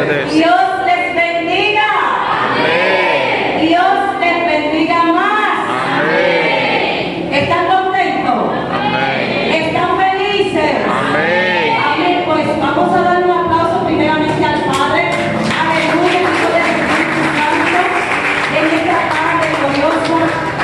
ustedes. Dios les bendiga. Amén. Dios les bendiga más. Amén. ¿Están contentos? Amén. ¿Están felices? Amén. Amén. Pues vamos a dar un aplauso primeramente al Padre. Aleluya. Hijo del Espíritu Santo. En esta tarde gloriosa,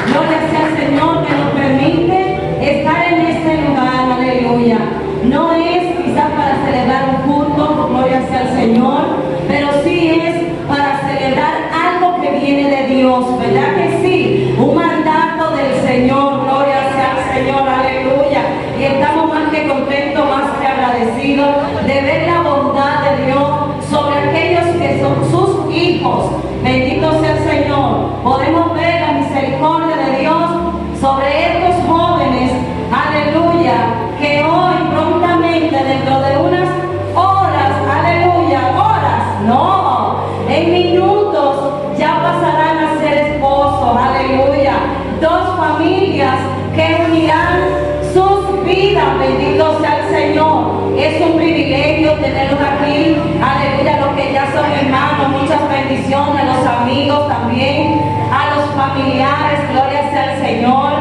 gloria sea al Señor que nos permite estar en este lugar. Aleluya. No es quizás para celebrar un culto, gloria sea al Señor, pero sí es para celebrar algo que viene de Dios, ¿verdad que sí? Un mandato del Señor, gloria sea al Señor, aleluya. Y estamos más que contentos, más que agradecidos de ver la bondad de Dios sobre aquellos que son sus hijos. Bendito sea el Señor. Podemos ver la misericordia de Dios sobre estos jóvenes, aleluya, que hoy prontamente, dentro de unas horas, aleluya, horas, no, en minutos ya pasarán a ser esposos, aleluya. Dos familias que unirán sus vidas, bendito sea el Señor. Es un privilegio tenerlos aquí, aleluya, los que ya son hermanos, muchas bendiciones, a los amigos también, a los familiares, gloria sea al Señor,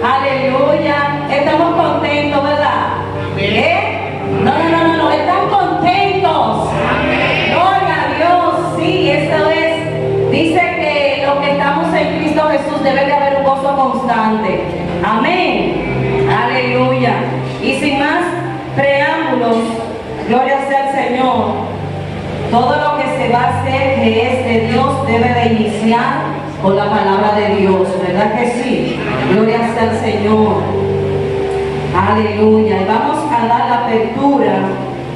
aleluya. Estamos contentos, ¿verdad? No, están contentos. Gloria a Dios, sí, eso es. Dice que los que estamos en Cristo Jesús debe de haber un gozo constante. Amén. Aleluya. Y sin más preámbulos, gloria sea al Señor. Todo lo que se va a hacer que es de Dios debe de iniciar con la palabra de Dios, ¿verdad que sí? Gloria sea al Señor. Aleluya. Y vamos a dar la apertura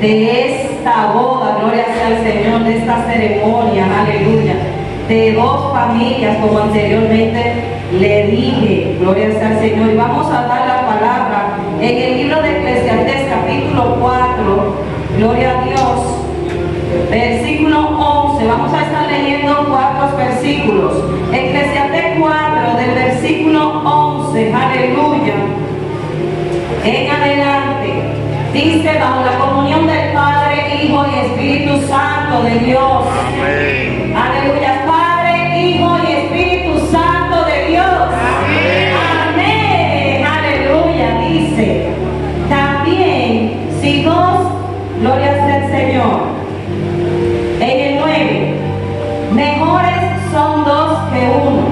de esta boda, gloria sea al Señor, de esta ceremonia, aleluya, de dos familias, como anteriormente le dije, gloria sea al Señor. Y vamos a dar la palabra en el libro de Eclesiastés, capítulo 4, gloria a Dios, versículo 11. Vamos a estar leyendo 4 versículos. Eclesiastés 4, del versículo 11, aleluya, en adelante. Dice: bajo la comunión del Padre, Hijo y Espíritu Santo de Dios. Amén. Aleluya. Padre, Hijo y Espíritu Santo de Dios. Amén. Amén. Aleluya. Dice también, si dos, gloria sea al Señor. En el 9, mejores son dos que uno,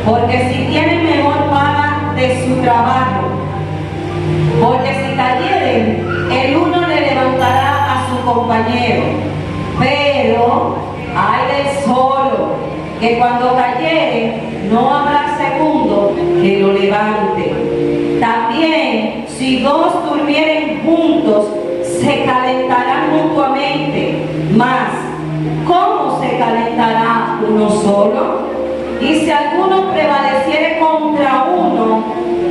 porque si tienen mejor paga de su trabajo. Porque si cayeren, el uno le levantará a su compañero. Pero hay del solo, que cuando cayere, no habrá segundo que lo levante. También, si dos durmieren juntos, se calentarán mutuamente. Mas, ¿cómo se calentará uno solo? Y si alguno prevaleciere contra uno,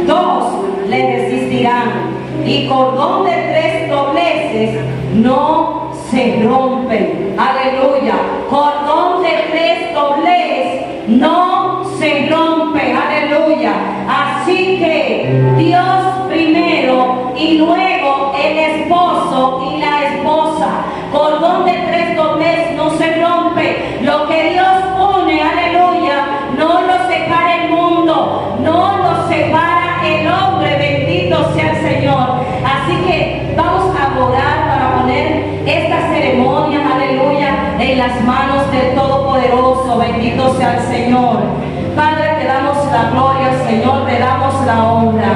dos le resistirán. Y cordón de 3 dobleces no se rompen. Aleluya. Cordón de 3 dobleces no se rompe. Aleluya. Así que Dios primero y luego el esposo y la esposa. Cordón de 3 dobleces no se rompe. Lo que Dios pone, aleluya, no lo separa el mundo, no lo separa el hombre. Bendito sea el Señor. Así que vamos a orar para poner esta ceremonia, aleluya, en las manos del Todopoderoso. Bendito sea el Señor. Padre, te damos la gloria, Señor, te damos la honra.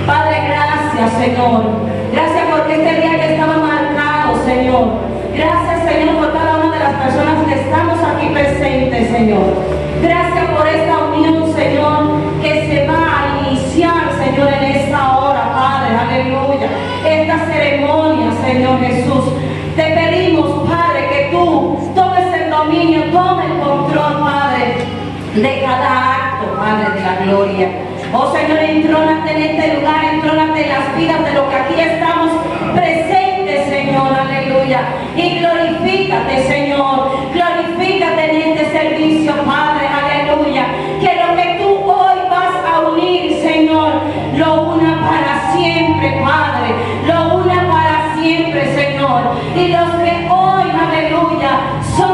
Padre, gracias, Señor. Gracias porque este día ya estaba marcado, Señor. Gracias, Señor, por cada una de las personas que estamos aquí presentes, Señor. Gracias por esta unión, Señor, que se va a iniciar, Señor, en esta hora, Padre, aleluya. Esta ceremonia, Señor Jesús. Te pedimos, Padre, que tú tomes el dominio, tome el control, Padre, de cada acto, Padre, de la gloria. Oh, Señor, entrónate en este lugar, entrónate en las vidas de los que aquí estamos presentes, Señor, aleluya. Y glorifícate, Señor, glorifícate en este servicio, Padre, aleluya. Que lo que tú hoy vas a unir, Señor, lo una para siempre, Padre, lo una para siempre, Señor. Y los que hoy, aleluya, son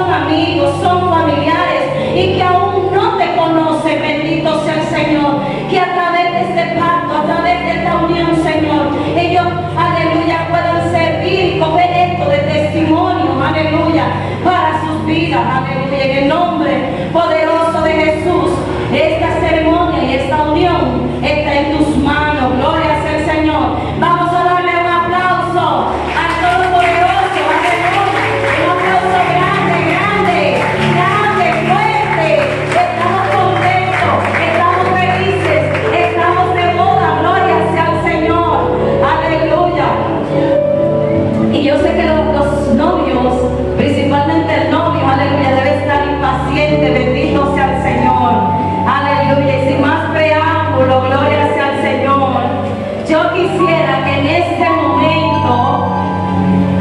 Yo quisiera que en este momento,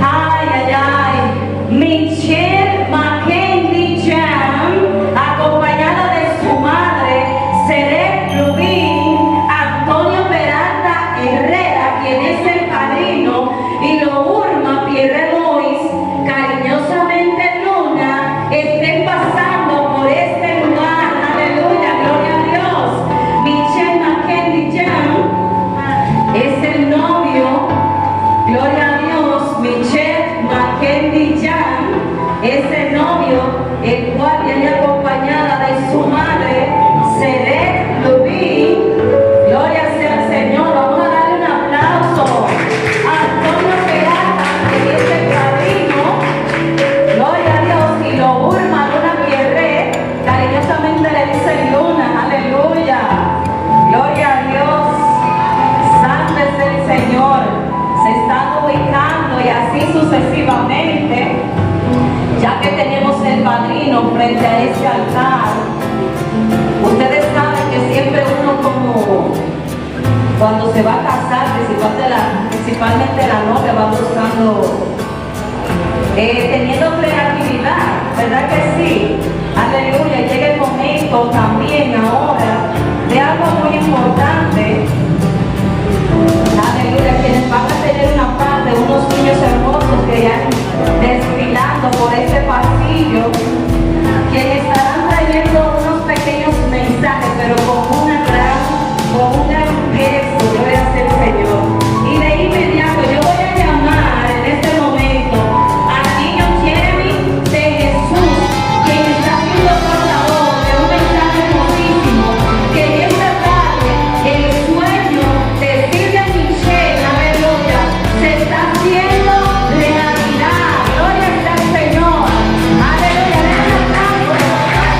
ay, ay, ay, Michelle Mackenzie Jam, acompañada de su madre, Seret Rubín, Antonio Peralta Herrera, quien es el padrino, y Lourma Pierre Lois, cariñosamente Luna, estén pasando por este lugar. Aleluya, gloria a Dios. Michelle Mackenzie Jam es el novio, gloria a Dios. Michelle Mackenzie Jam es el novio, el cual viene acompañada de su madre, Seret Rubín. Gloria sea al Señor. Vamos a darle un aplauso a Antonio Peralta, que es el padrino. Gloria a Dios. Y Lourma Luna Pierre, cariñosamente le dicen Luna. Aleluya. Gloria a Dios. Santo es el Señor. Se están ubicando y así sucesivamente. Ya que tenemos el padrino frente a este altar, ustedes saben que siempre uno, como cuando se va a casar, principalmente la novia, va buscando, teniendo creatividad, ¿verdad que sí? Aleluya. Llega el momento también ahora de algo muy importante. Aleluya, quienes van a tener una parte, unos niños hermosos que ya desfilando por este pasillo, quienes estarán trayendo unos pequeños mensajes, pero con un gran gesto, gloria sea el Señor. Y de inmediato yo voy a llamar en este momento al niño Jeremy de Jesús, quien está haciendo portador de un mensaje hermosísimo, que en esta tarde el sueño de Silvia Michelle, aleluya, se está haciendo realidad. Gloria sea al Señor. Aleluya. Den un aplauso.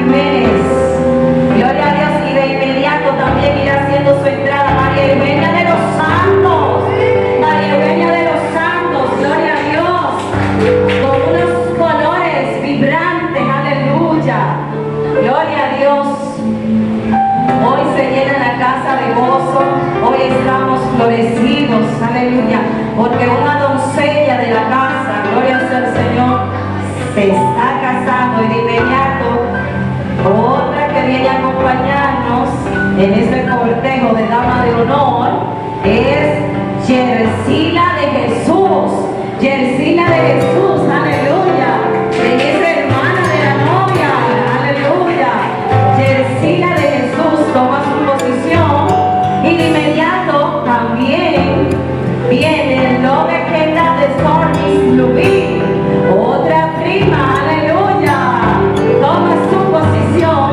Jiménez. Gloria a Dios. Y de inmediato también irá haciendo su entrada María Eugenia de los Santos. María Eugenia de los Santos. Gloria a Dios. Con unos colores vibrantes. Aleluya. Gloria a Dios. Hoy se llena la casa de gozo. Hoy estamos florecidos. Aleluya. Porque una doncella de la casa, gloria sea al Señor, se está casando y de inmediato otra que viene a acompañarnos en este cortejo de dama de honor es Yersila de Jesús. Yersila de Jesús, aleluya. Es hermana de la novia, aleluya. Yersila de Jesús toma su posición y de inmediato también viene el Lobe Kenda de Stormy Lubin, otra prima, aleluya, toma su posición,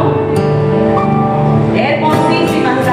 hermosísimas,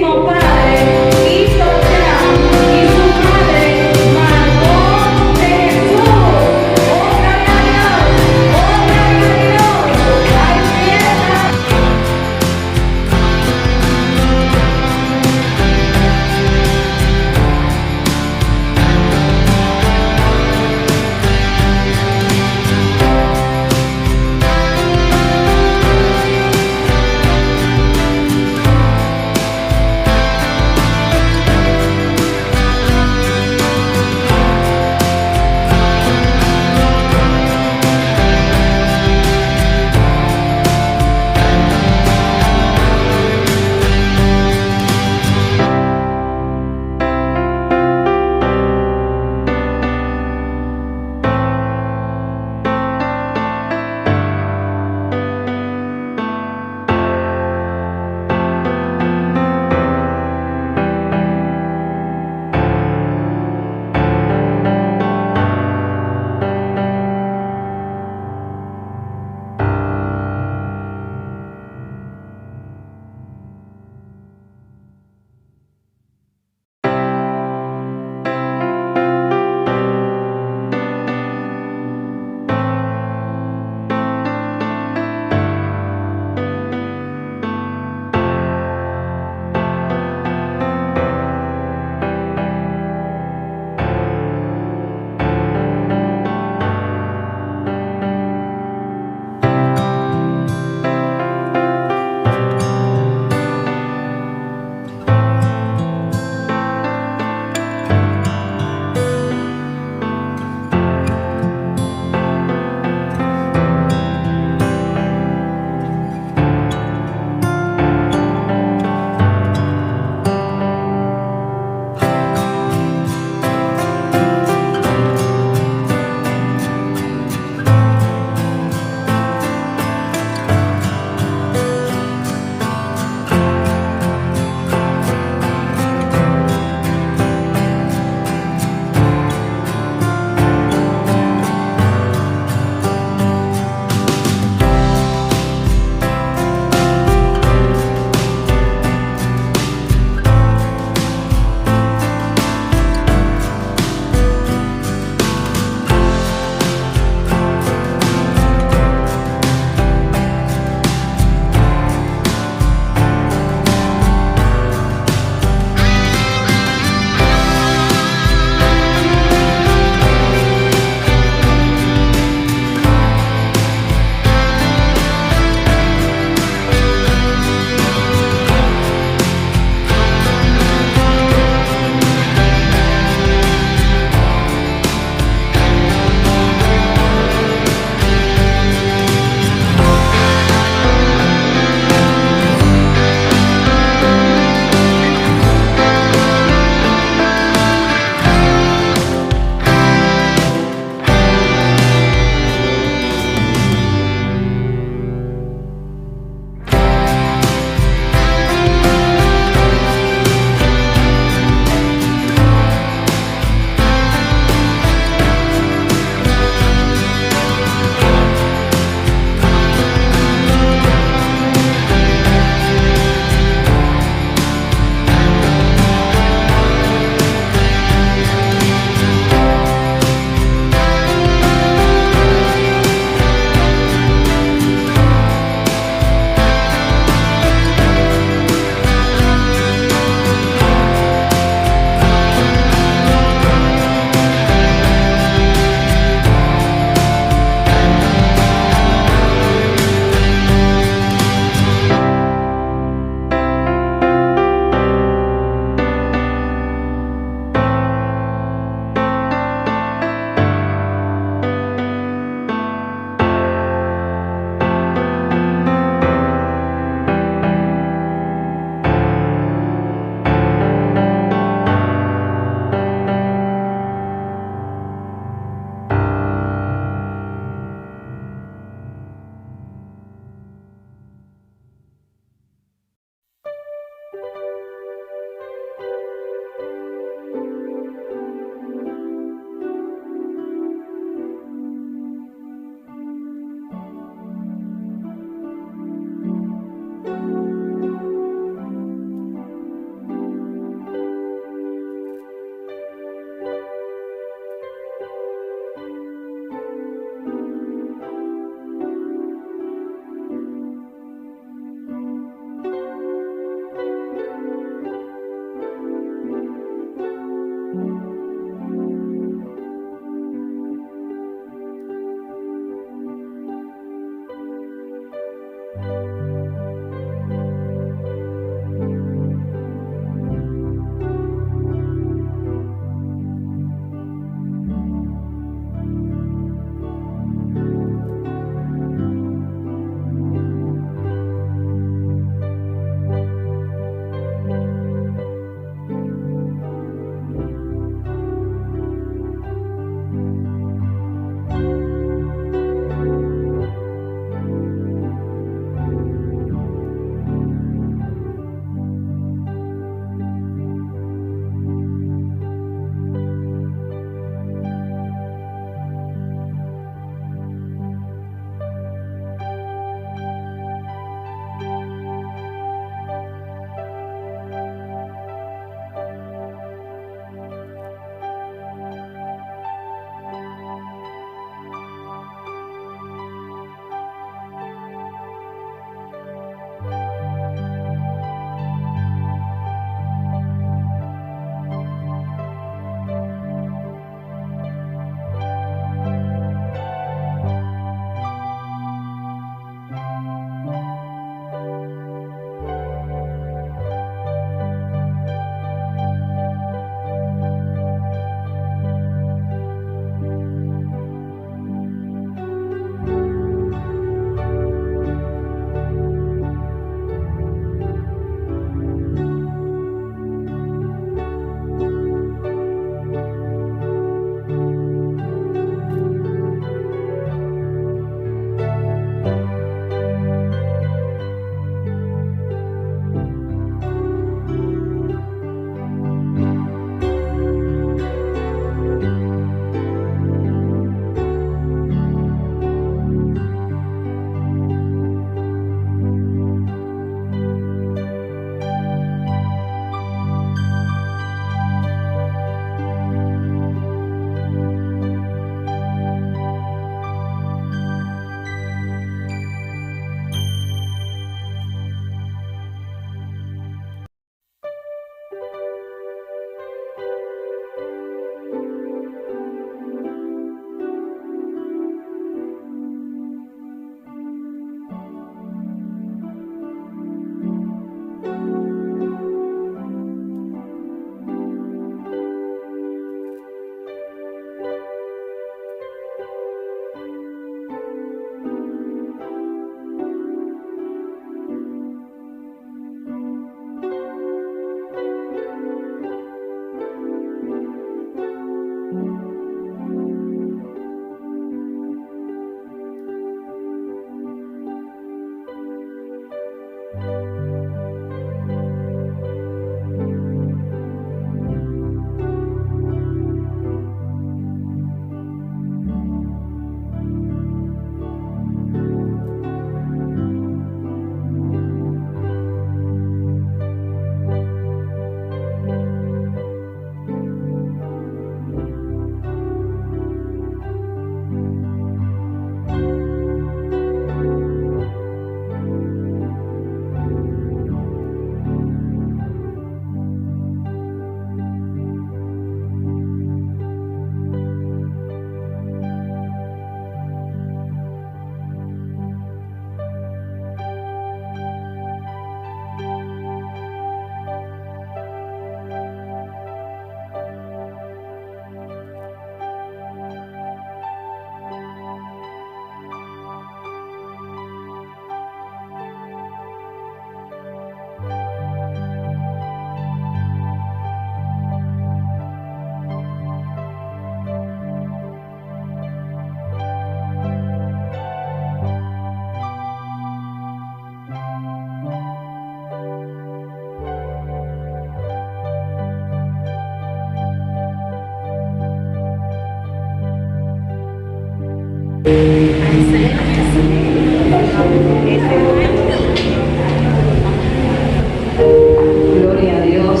Gloria a Dios.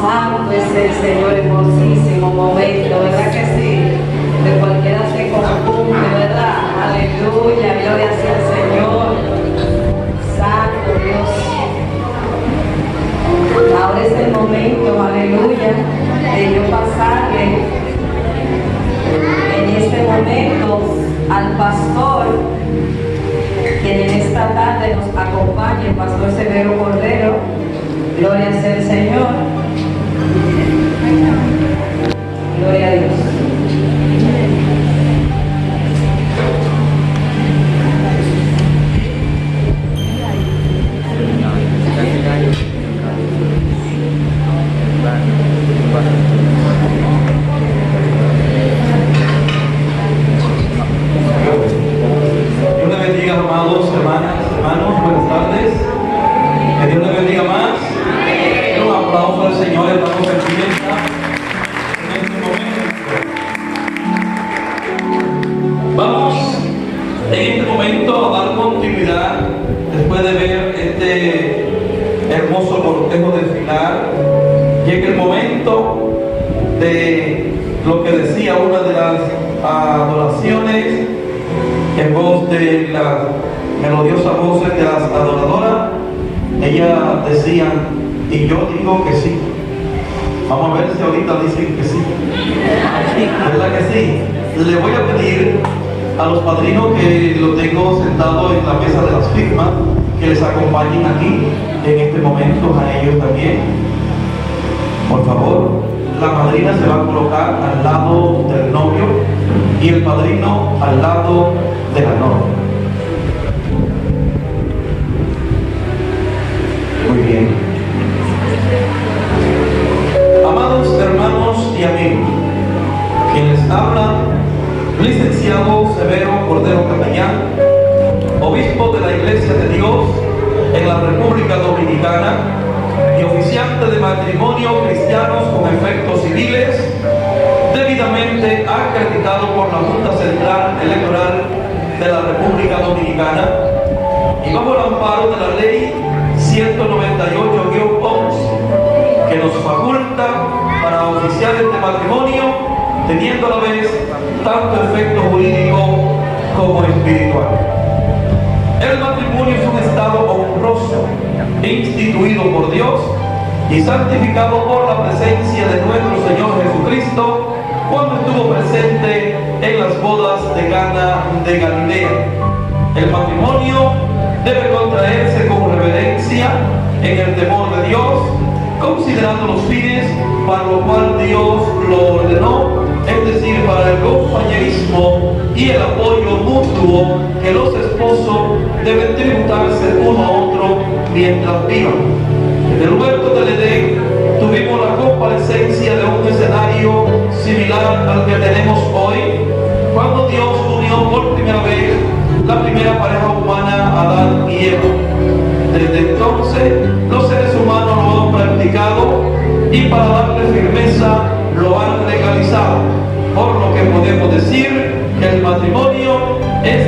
Santo es el Señor, hermosísimo momento, ¿verdad que sí? De cualquiera se confunde, ¿verdad? Aleluya, gloria sea el Señor. Santo Dios. Ahora es el momento, aleluya, de yo pasarle en este momento al pastor, quien en esta tarde nos acompaña, el pastor Severo Cordero. Gloria sea el Señor. Gloria a Dios. Dios le bendiga, amados hermanas, hermanos, buenas tardes. Que Dios le bendiga más. Un aplauso al Señor, hermanos, que empieza en este momento. Vamos en este momento a dar continuidad, después de ver este hermoso cortejo desfilar. Llega el momento de lo que decía una de las adoraciones en voz de las melodiosas voces de las adoradoras. Ellas decían, y yo digo que sí. Vamos a ver si ahorita dicen que sí. ¿Verdad que sí? Le voy a pedir a los padrinos que lo tengo sentado en la mesa de las firmas, que les acompañen aquí en este momento, a ellos también. Por favor, la madrina se va a colocar al lado del novio y el padrino al lado de la novia. Muy bien. Amados hermanos y amigos, quienes hablan, licenciado Severo Cordero Capellán, obispo de la Iglesia de Dios en la República Dominicana y oficiante de matrimonio cristianos con efectos civiles, debidamente acreditado por la Junta Central Electoral de la República Dominicana y bajo el amparo de la Ley 198-11, que nos faculta para oficiales de matrimonio, teniendo a la vez tanto efecto jurídico como espiritual. El matrimonio es un estado honroso, instituido por Dios y santificado por la presencia de nuestro Señor Jesucristo cuando estuvo presente en las bodas de Cana de Galilea. El matrimonio debe contraerse con reverencia en el temor de Dios, considerando los fines para lo cual Dios lo ordenó, es decir, para el compañerismo y el apoyo mutuo que los esposos deben tributarse uno a otro mientras vivan. En el huerto del Edén tuvimos la comparecencia de un escenario similar al que tenemos hoy, cuando Dios unió por primera vez la primera pareja humana, Adán y Eva. Desde entonces los seres humanos lo han practicado y para darle firmeza lo han legalizado, por lo que podemos decir que el matrimonio es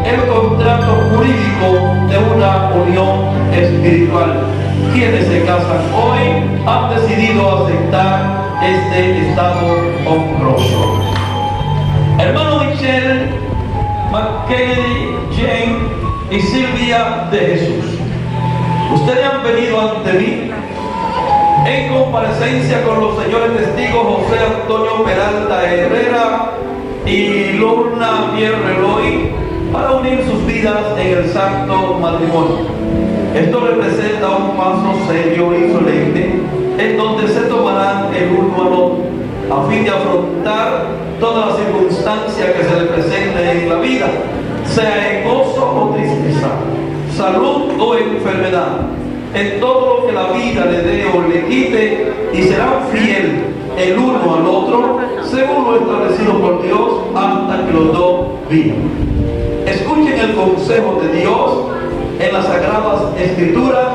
el contrato jurídico de una unión espiritual. Quienes se casan hoy han decidido aceptar este estado honroso. Hermano Michelle, McKennedy, Jane y Silvia de Jesús, ustedes han venido ante mí en comparecencia con los señores testigos José Antonio Peralta Herrera y Lorna Pierre Reloy para unir sus vidas en el santo matrimonio. Esto representa un paso serio y solemne en donde se tomarán el uno al otro a fin de afrontar todas las circunstancias que se le presenten en la vida, sea en gozo o tristeza, salud o enfermedad, en todo lo que la vida le dé o le quite, y serán fieles el uno al otro según lo establecido por Dios hasta que los dos vivan. Escuchen el consejo de Dios en las Sagradas Escrituras,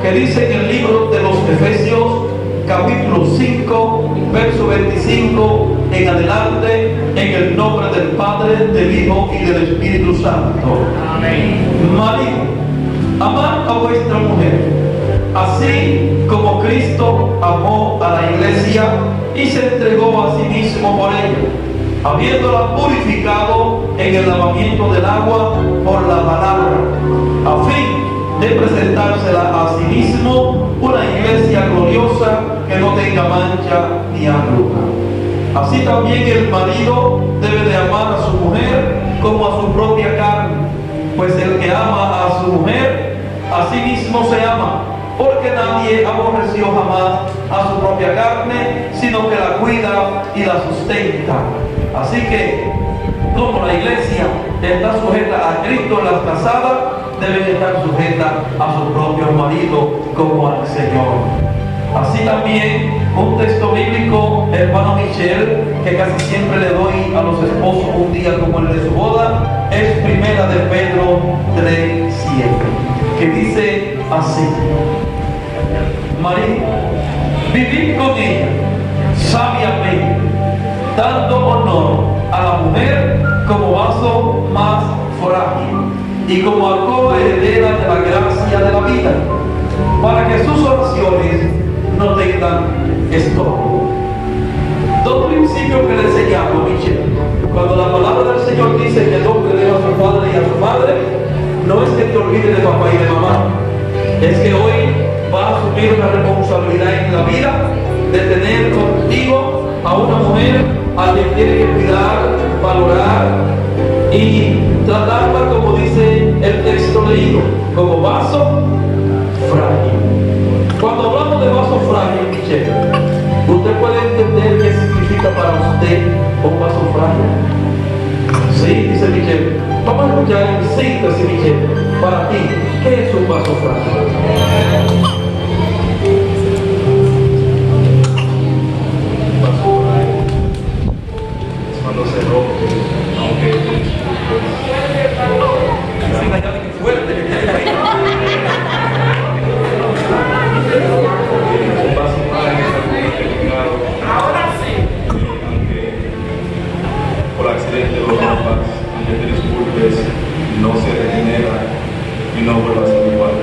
que dice en el libro de los Efesios capítulo 5, verso 25 en adelante, en el nombre del Padre, del Hijo y del Espíritu Santo. Amén. Marido, amad a vuestra mujer, así como Cristo amó a la iglesia y se entregó a sí mismo por ella, habiéndola purificado en el lavamiento del agua por la palabra, a fin de presentársela a sí mismo una iglesia gloriosa que no tenga mancha ni arruga. Así también el marido debe de amar a su mujer como a su propia carne, pues el que ama a su mujer, a sí mismo se ama, porque nadie aborreció jamás a su propia carne, sino que la cuida y la sustenta. Así que, como la iglesia está sujeta a Cristo en las casadas, deben estar sujetas a su propio marido como al Señor. Así también, un texto bíblico, hermano Michel, que casi siempre le doy a los esposos un día como el de su boda, es Primera de Pedro 3:7, que dice así: marido, vivid con ella sabiamente, dando honor a la mujer como vaso más frágil y como alcoba heredera de la gracia de la vida, para que sus oraciones no tengan estorbo. Dos principios que le enseñamos, Michel. Cuando la palabra del Señor dice que el hombre debe a su padre y a su madre, no es que te olvides de papá y de mamá, es que hoy vas a asumir una responsabilidad en la vida de tener contigo a una mujer a quien tiene que cuidar, valorar y tratarla, como dice el texto leído, como vaso frágil. Cuando hablamos de vaso frágil, Michelle, ¿usted puede entender qué significa para usted un vaso frágil? Sí, dice Michelle. Vamos a escuchar en síntesis, Michelle. Para ti, ¿qué es un vaso frágil? Cuando se rompe, aunque fuerte. un vaso frágil es algo muy delicado. Ahora sí. Aunque por accidente lo rompas, aunque te disculpes, no se regenera y no vuelva a ser igual.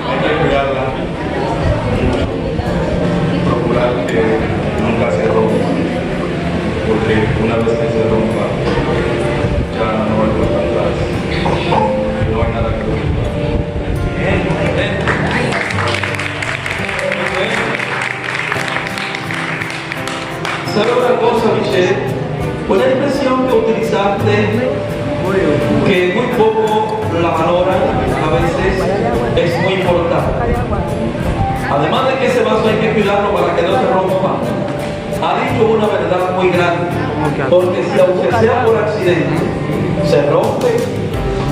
Hay que cuidarla, procurar que nunca se rompa, porque una vez que se rompa, ya no hay vuelta atrás, no hay nada que romper. ¿Sabe una cosa, Michelle? Pues la expresión que utilizaste, que muy poco la valoran a veces, es muy importante. Además de que ese vaso hay que cuidarlo para que no se rompa, ha dicho una verdad muy grande, porque si aunque sea por accidente se rompe,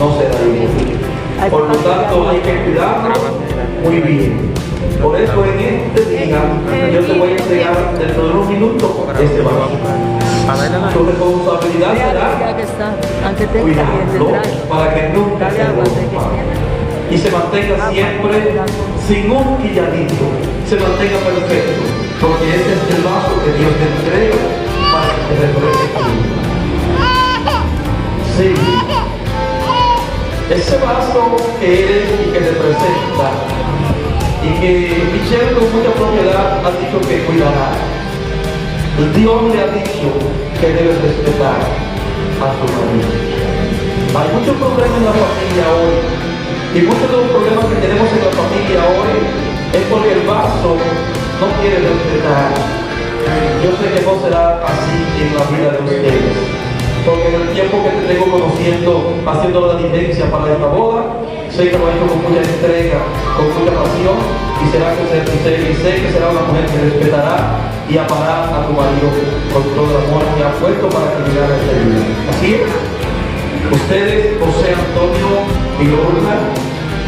no se daña. Por lo tanto hay que cuidarlo muy bien. Por eso en este día yo te voy a entregar dentro de unos minutos este vaso. Tu responsabilidad será cuidarlo para que nunca se rompa y se mantenga siempre sin un quilladito, se mantenga perfecto, porque ese es el vaso que Dios te entrega para que te represente. Sí, ese vaso que eres y que te presenta, y que Michelle con mucha propiedad ha dicho que cuidará. Dios le ha dicho que debe respetar a su marido. Hay muchos problemas en la familia hoy, y muchos de los problemas que tenemos en la familia hoy es porque el vaso no quiere respetar. Yo sé que no será así en la vida de ustedes, porque en el tiempo que te tengo conociendo, haciendo la diligencia para esta boda, sé que lo ha hecho con mucha entrega, con mucha pasión, y sé que será una mujer que respetará y amará a tu marido con todo el amor que ha puesto para que llegara a este día. Así es. Ustedes, José Antonio y Olga,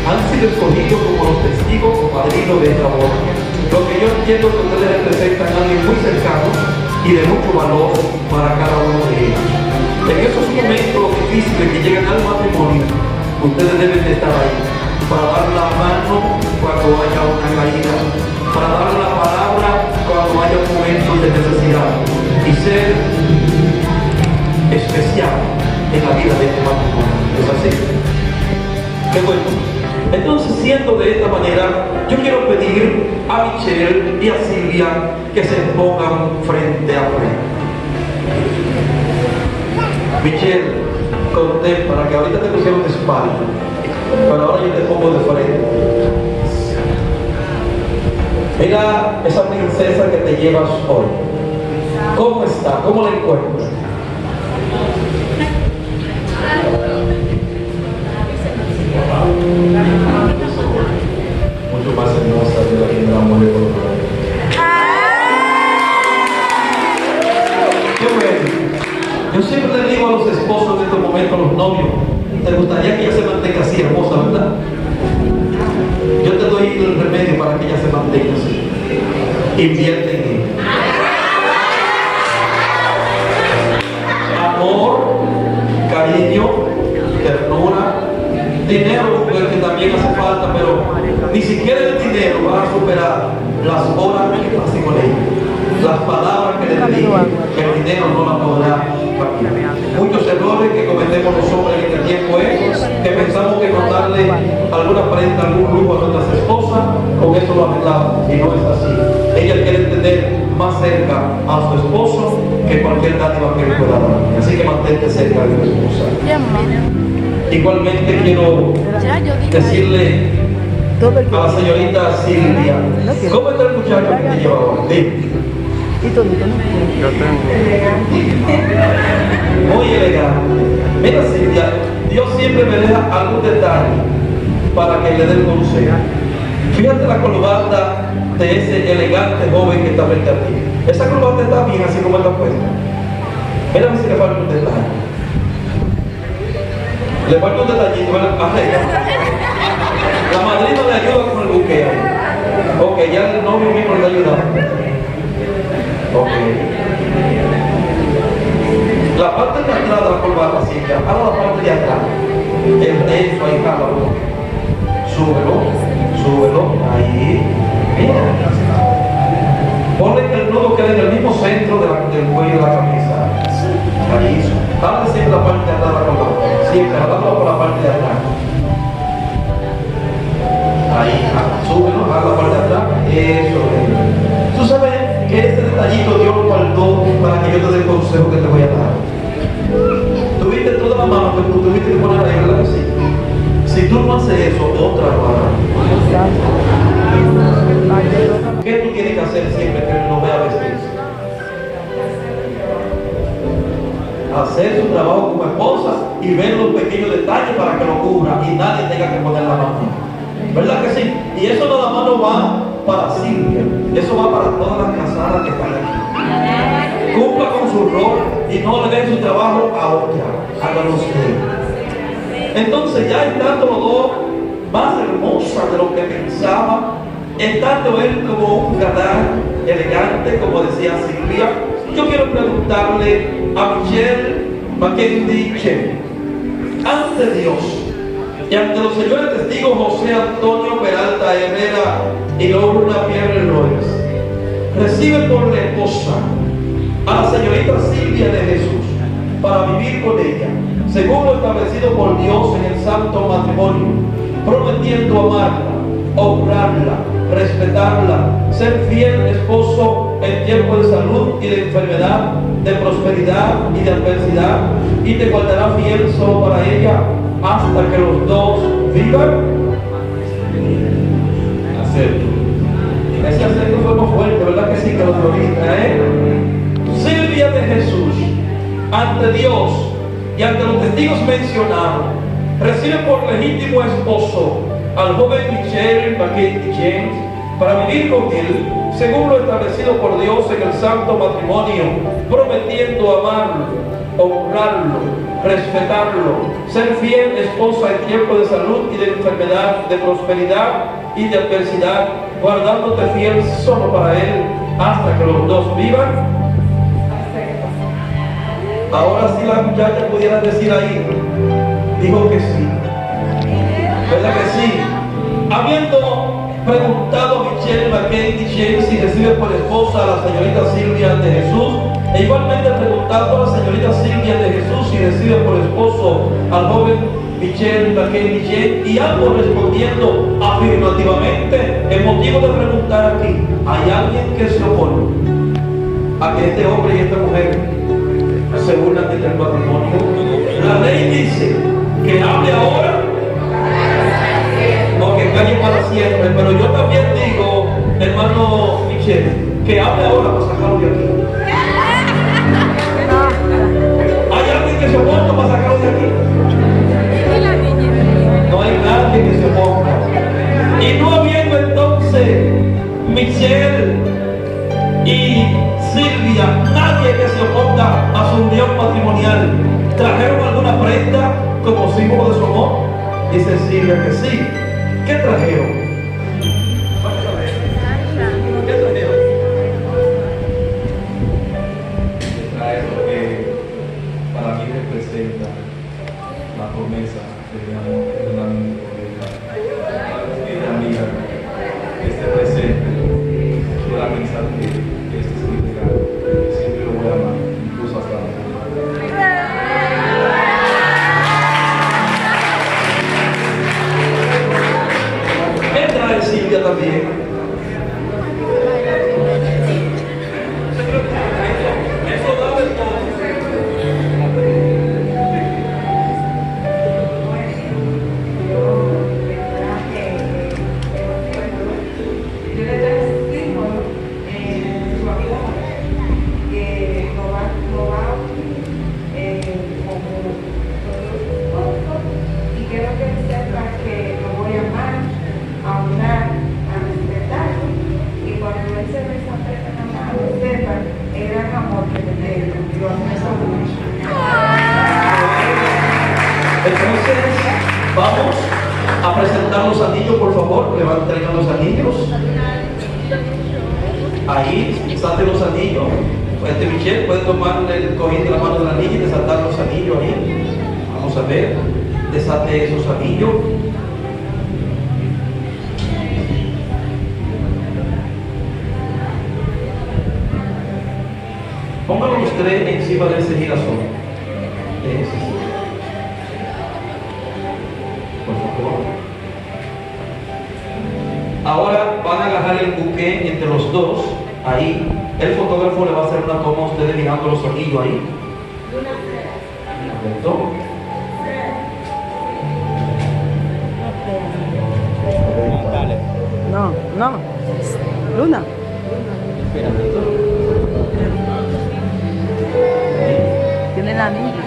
han sido escogidos como los testigos o padrinos de esta boda. Lo que yo entiendo que ustedes representan a alguien muy cercano y de mucho valor para cada uno de ellos. En esos momentos difíciles que llegan al matrimonio, ustedes deben de estar ahí para dar la mano cuando haya una caída, para dar la palabra cuando haya momentos de necesidad y ser especial en la vida de este matrimonio. ¿Es así? Qué bueno. Entonces, siendo de esta manera, yo quiero pedir a Michelle y a Silvia que se pongan frente a frente. Michelle, contén para que ahorita te pusieron de espalda, pero ahora yo te pongo de frente. Mira esa princesa que te llevas hoy. ¿Cómo está? ¿Cómo la encuentras? Mucho más hermosa de la que la mujer por otra vez. Qué bueno. Yo siempre le digo a los esposos en estos momentos, a los novios, ¿te gustaría que ella se mantenga así hermosa, verdad? Yo te doy el remedio para que ella se mantenga así. Invierte en ella. Amor, cariño, ternura, dinero, que también hace falta, pero ni siquiera el dinero va a superar las horas que pasé con ella, las palabras que le dedico, que el dinero no la podrá cambiar. Muchos errores que cometemos los hombres en este tiempo es que pensamos que con darle alguna prenda, algún lujo a nuestras esposas, con eso lo arreglamos, y no es así. Ella quiere tener más cerca a su esposo que cualquier dádiva que le pueda dar. Así que mantente cerca de tu esposa. Igualmente quiero decirle a la señorita Silvia, ¿cómo está el muchacho que te lleva ahora? Dime. Muy elegante. Mira, Silvia, Dios siempre me deja algún detalle para que le dé el consejo. Fíjate la corbata de ese elegante joven que está frente a ti. Esa corbata está bien así como está puesta. Mira si le falta un detalle. Le falta un detallito, ¿verdad? Arregla. La madrina le ayuda con el buqueo. Ok, ya el novio mismo le ayuda. Ok. La parte de atrás de la corbata, sí, ya. Ahora la parte de atrás. Eso, ahí, jálalo. Súbelo. Ahí. Mira. Ponle que el nudo quede en el mismo centro del cuello de la camisa. Ahí. Jálale siempre la parte de atrás de la corbata. Siempre, jalándolo por la parte de atrás. Ahí, súbelo, jala la parte de atrás. Eso es. Tú sabes que este detallito Dios lo guardó para que yo te dé el consejo que te voy a dar. Tuviste toda la mano que tú tuviste que poner ahí, ¿verdad que sí? Si tú no haces eso, otra lo hará. ¿Qué tú tienes que hacer siempre que él no vea vestirse? Hacer su trabajo como esposa y ver los pequeños detalles para que lo cubra y nadie tenga que poner la mano. ¿Verdad que sí? Y eso nada más no va para Silvia, eso va para todas las casadas que están aquí. Cumpla con su rol y no le den su trabajo a otra, hágalo usted. Entonces, ya estando los dos más hermosas de lo que pensaba, estando él como un galán elegante, como decía Silvia, yo quiero preguntarle a Michelle Mackenzie Chen, ante Dios y ante los señores testigos José Antonio Peralta Herrera y Lorna Pierre Royes, recibe por la esposa a la señorita Silvia de Jesús para vivir con ella, según lo establecido por Dios en el santo matrimonio, prometiendo amarla, honrarla, respetarla, ser fiel esposo en tiempo de salud y de enfermedad, de prosperidad y de adversidad, y te guardará fiel solo para ella hasta que los dos vivan. Acepto. Ese acepto fue más fuerte, ¿verdad que sí? Que los ahorita, Silvia de Jesús, ante Dios y ante los testigos mencionados, recibe por legítimo esposo al joven Michelle Mackenzie James para vivir con él, según lo establecido por Dios en el santo matrimonio, prometiendo amarlo, honrarlo, respetarlo, ser fiel esposa en tiempo de salud y de enfermedad, de prosperidad y de adversidad, guardándote fiel solo para él hasta que los dos vivan. Ahora sí la muchacha pudiera decir ahí, dijo que sí. ¿Verdad que sí? Habiendo preguntado a Michelle McKenzie si recibe por esposa a la señorita Silvia de Jesús, e igualmente preguntando a la señorita Silvia de Jesús si recibe por esposo al joven Michelle McKenzie, y ambos respondiendo afirmativamente, el motivo de preguntar aquí, ¿hay alguien que se opone a que este hombre y esta mujer se unan en el matrimonio? La ley dice que hable ahora o que calle para siempre, pero yo también digo, hermano Michelle, que hable ahora para sacarlo de aquí. ¿Hay alguien que se oponga para sacarlo de aquí? No hay nadie que se oponga. Y no habiendo entonces Michelle y Silvia, nadie que se oponga a su unión matrimonial, ¿trajeron alguna prenda como símbolo de su amor? Dice Silvia que sí. ¿Qué trajeron? Vamos a ver. ¿Qué trajeron? Trae lo que para mí representa la promesa de mi amor, de la querida amiga, este presente, quiero pensar que este significado siempre lo voy a amar, incluso hasta la muerte. ¿Qué trae Silvia también? Eso da de todo. Entonces, vamos a presentar los anillos, por favor. Le van a entregar los anillos. Ahí, salte los anillos. Michelle puede tomar el cojín de la mano del anillo y desatar los anillos ahí. Vamos a ver. Desate esos anillos. Pónganlo los tres encima de ese girasol. Por favor. Ahora van a agarrar el buque entre los dos. Ahí. El fotógrafo le va a hacer una toma a ustedes mirando los anillos ahí. ¿Correcto? No. Luna. Tiene el anillo.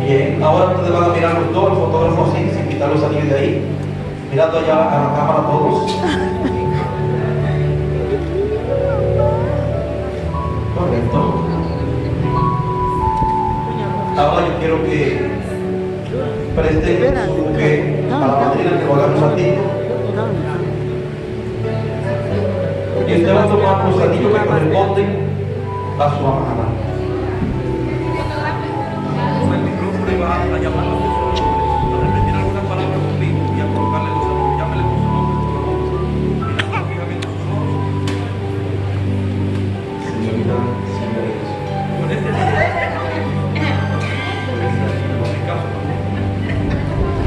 Bien, ahora ustedes van a mirar los dos, el fotógrafo así, sin quitar los anillos de ahí, mirando allá a la cámara todos. Correcto. Ahora yo quiero que presten su buque a la madrina que va a dar un ratito. Y usted va a tomar los anillos que corresponden a su amada. A llamar a repetir algunas palabras conmigo y a colocarle los ojos. Llámele con su nombre, por favor. Mirando fijamente sus ojos. Señorita Silvia de Jesús. Con este anillo. En caso.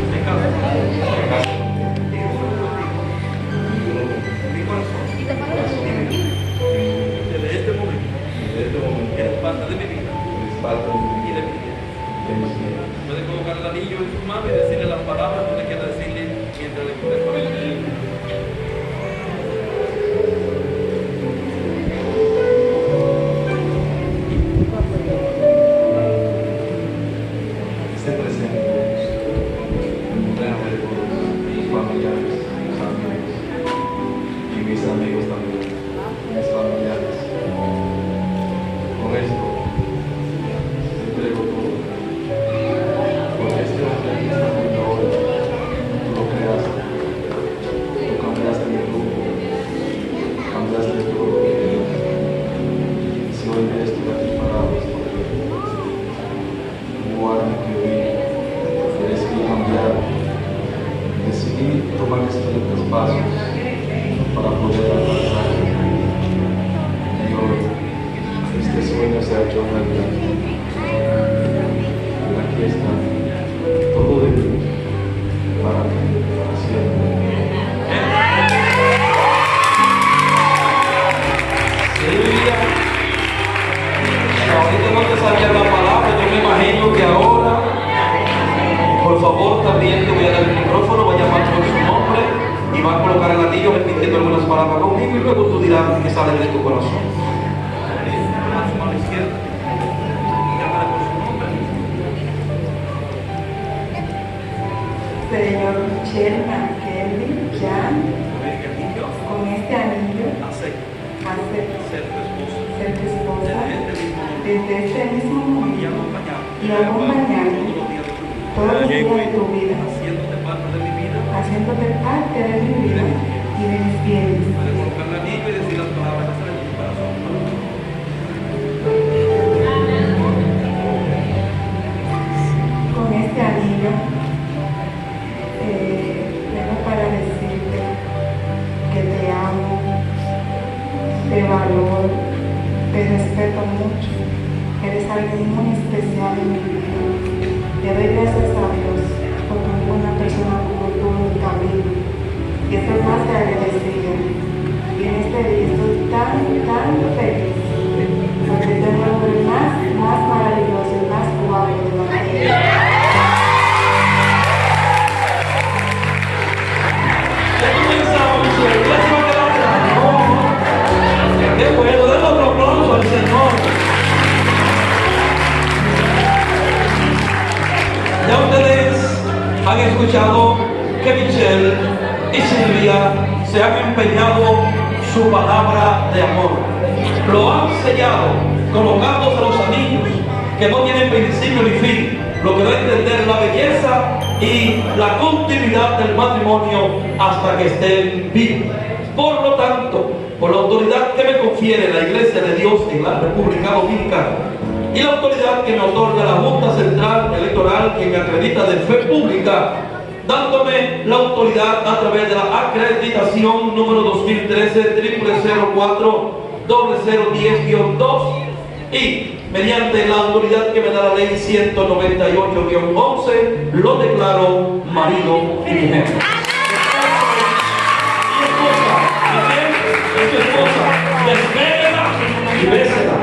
En caso. Mi corazón. Desde este momento. Eres parte de mi vida. Y de mi vida. Puede colocar el anillo en su mano y decirle las palabras que usted quiera decirle mientras le contesta. Esté presente frente de todos mis familiares, mis amigos y mis amigos también, mis familiares. Con esto, te entrego todo. Porque este hombre que está viendo ahora, tú lo creaste, tú cambiaste mi doy de esto de tus palabras, porque hubo alguien que hoy decidí cambiar, decidí tomar estos pasos para poder alcanzar. Y hoy este sueño se ha hecho realidad. Y aquí está todo de mí para siempre. Ahorita no te sabía la palabra, yo me imagino que ahora, por favor, también te voy a dar el micrófono, voy a llamar por su nombre y va a colocar el anillo repitiendo algunas palabras conmigo y luego tú dirás que sale de tu corazón. Su mano izquierda y llámale por su nombre. Señor Michelle Kelly, Jan, con este anillo, Acepto acepto ser tu esposo ser tu esposa desde este mismo momento desde este mismo momento y y acompañarte todos los días de tu vida, todos los días de tu vida, haciéndote parte de mi vida. haciéndote parte de mi vida y de mis bienes. Puedes colocar el anillo y decir las palabras que salen de tu corazón. Con este anillo vengo para decirte que te amo, te valoro, te respeto mucho, eres alguien muy especial en mi vida. Te doy gracias a Dios por tener una persona como tú en mi camino y estoy más que agradecida. Y en este día estoy tan feliz porque tengo el hombre más maravilloso y más guapo de la vida. ¿Qué tú pensabas, Michelle? ¿Ya se va a quedar atrás? No. Qué bueno, denle otro aplauso al Señor. Ya ustedes han escuchado que Michelle y Silvia se han empeñado su palabra de amor. Lo han sellado, colocándose los anillos que no tienen principio ni fin, lo que da a entender la belleza y la continuidad del matrimonio hasta que estén vivos. Por lo tanto, por la autoridad que me confiere la Iglesia de Dios en la República Dominicana y la autoridad que me otorga la Junta Central Electoral, que me acredita de fe pública, dándome la autoridad a través de la acreditación número 2013-0004-0010-2 y mediante la autoridad que me da la ley 198-11, lo declaro marido y mujer. Y esposa, amén, es tu esposa, despégala y bésela.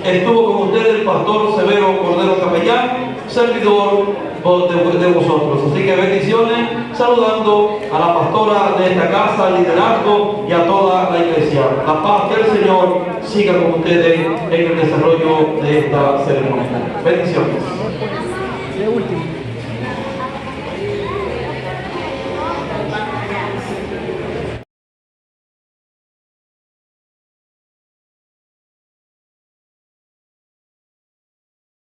Estuvo con ustedes el pastor Severo Cordero Capellán, servidor de vosotros. Así que bendiciones, saludando a la pastora de esta casa, al liderazgo y a toda la iglesia. La paz del Señor siga con ustedes en el desarrollo de esta ceremonia. Bendiciones.